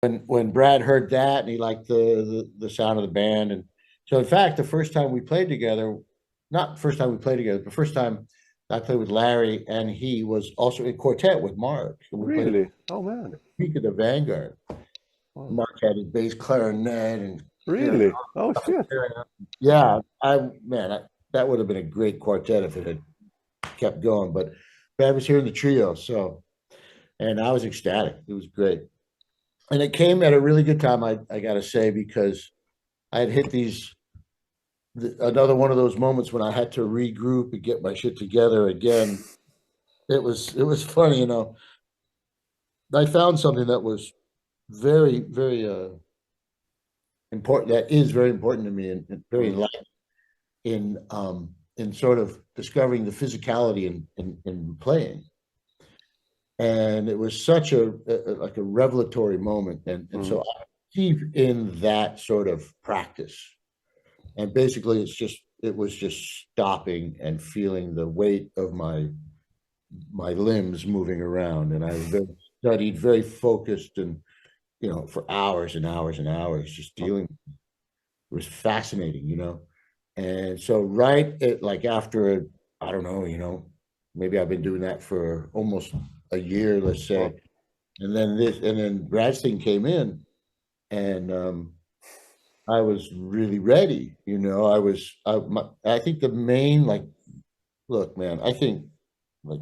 when Brad heard that and he liked the sound of the band. And so in fact, the first time we played together, not the first time we played together, the first time I played with Larry, and he was also in quartet with Mark. And we played Really? Oh man. peak of the Vanguard. Wow. Mark had his bass clarinet and Really? Oh shit. yeah, that would have been a great quartet if it had kept going. But Brad was here in the trio, so and I was ecstatic. It was great. And it came at a really good time, I got to say, because I had hit another one of those moments when I had to regroup and get my shit together again. It was funny, I found something that was very, very important. That is very important to me, and very Mm. enlightening in sort of discovering the physicality in playing. And it was such like a revelatory moment, and Mm. so I keep in that sort of practice. And basically, it was just stopping and feeling the weight of my limbs moving around, and I studied very focused and for hours and hours and hours just Oh, dealing. It was fascinating, and so right at like after I don't know, maybe I've been doing that for almost a year, let's say, oh. and then Brad's thing came in, and I was really ready. I think the main, like, look, man, I think like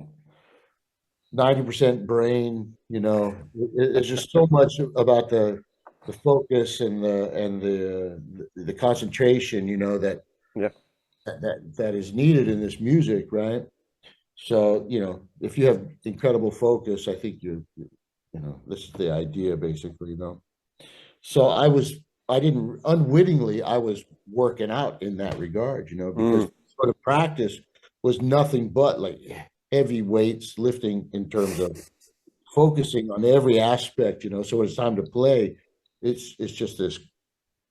90% brain, it's just so much about the focus and the concentration, Yeah. that is needed in this music, right? So, if you have incredible focus, I think this is the idea basically, So I didn't unwittingly, I was working out in that regard, because Mm. sort of practice was nothing but like heavy weights lifting in terms of focusing on every aspect, So when it's time to play, it's just this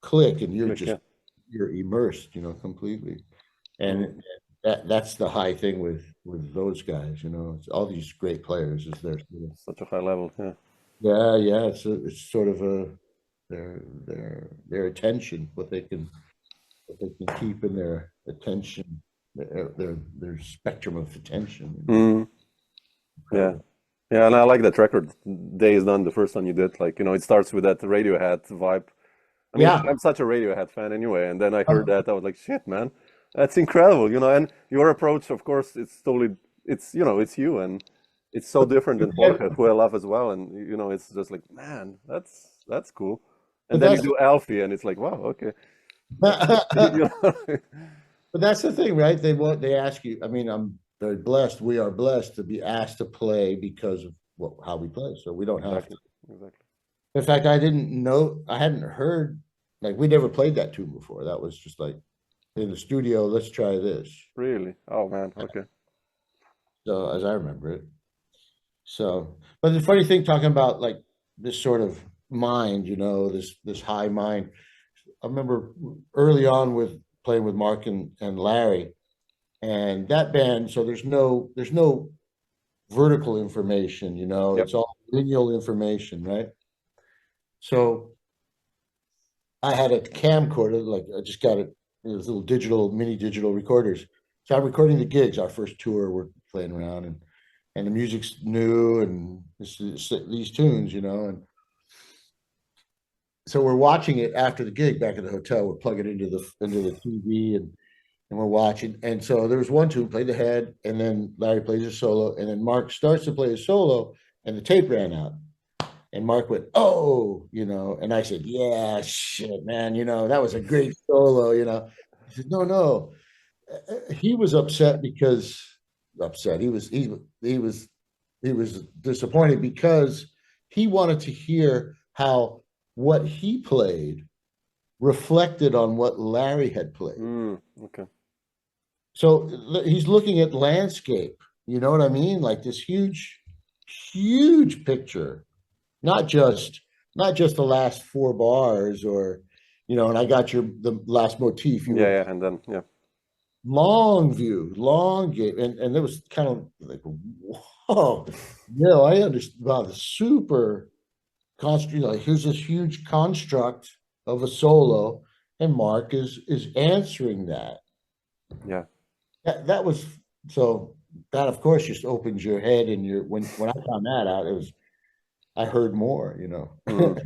click, and Click, yeah. you're immersed, completely. Mm. And that's the high thing with those guys, It's all these great players is Such a high level, yeah. yeah, it's sort of their attention, what they can keep in their attention, their spectrum of attention, Mm. Yeah. incredible. Yeah, and I like that record, Days Done, the first one you did. Like, it starts with that Radiohead vibe. I mean, Yeah. I'm such a Radiohead fan anyway, and then I heard that, I was like, shit, man, that's incredible, and your approach, of course, it's you, and it's so different than Jorge, who I love as well, and, it's just like, man, that's cool. And But then you that's do Alfie, and it's like, wow, okay. You but know? that's the thing, right? They ask you. I mean, I'm very blessed. We are blessed to be asked to play because of how we play. So we don't have to. Exactly, exactly. In fact, I didn't know. I hadn't heard. Like we never played that tune before. That was just like in the studio. Let's try this. Really? Oh, man, okay. So as I remember it. So, but the funny thing, talking about like this sort of mind, this high mind. I remember early on with playing with Mark and Larry and that band. So there's no vertical information, Yep. it's all lineal information, right? So I had a camcorder, like I just got it, those little mini digital recorders. So I'm recording the gigs, our first tour, we're playing around, and the music's new, and these tunes, and so we're watching it after the gig back at the hotel. We're plugging it into the TV, and we're watching. And so there was one tune, played the head, and then Larry plays a solo, and then Mark starts to play a solo, and the tape ran out. And Mark went, "Oh," and I said, "Yeah, shit, man, that was a great solo." He said, "No, no." He was upset. He was disappointed because he wanted to hear how what he played reflected on what Larry had played. Okay. So he's looking at landscape, you know what I mean? Like this huge, huge picture, not just not just the last four bars or and I got the last motif. You Yeah, were yeah, and then, yeah. long view, long game, and it was kind of like, whoa, I understand. Wow, super here's this huge construct of a solo, and Mark is answering that. Yeah. That was so that of course just opens your head, and when I found that out, it was I heard more, Mm.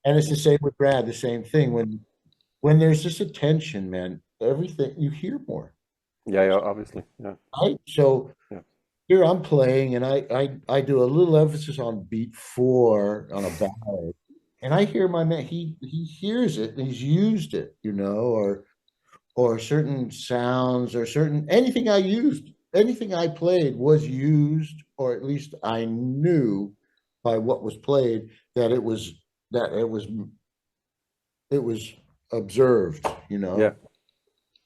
And it's the same with Brad, the same thing. When there's this attention, man, everything you hear more. Yeah, yeah, obviously. Yeah. Right. So Yeah. here I'm playing, and I do a little emphasis on beat four on a ballad, and I hear my man, he hears it and he's used it, or certain sounds or certain anything I used, anything I played was used, or at least I knew by what was played that it was observed, Yeah.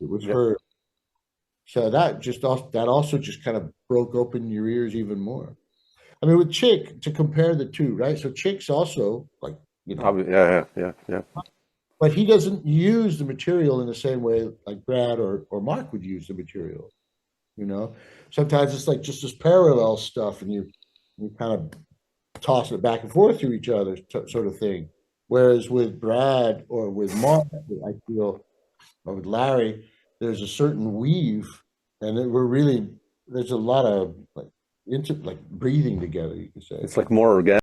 it was Yeah. heard. So that also just kind of broke open your ears even more. I mean, with Chick, to compare the two, right? So Chick's also like, Yeah, yeah, yeah, yeah. but he doesn't use the material in the same way like Brad or Mark would use the material. You know, sometimes it's like just this parallel stuff, and you kind of toss it back and forth to each other, sort of thing. Whereas with Brad or with Mark, I feel, or with Larry, there's a certain weave, and we're really there's a lot of like into like breathing together. You could say. It's like more organic.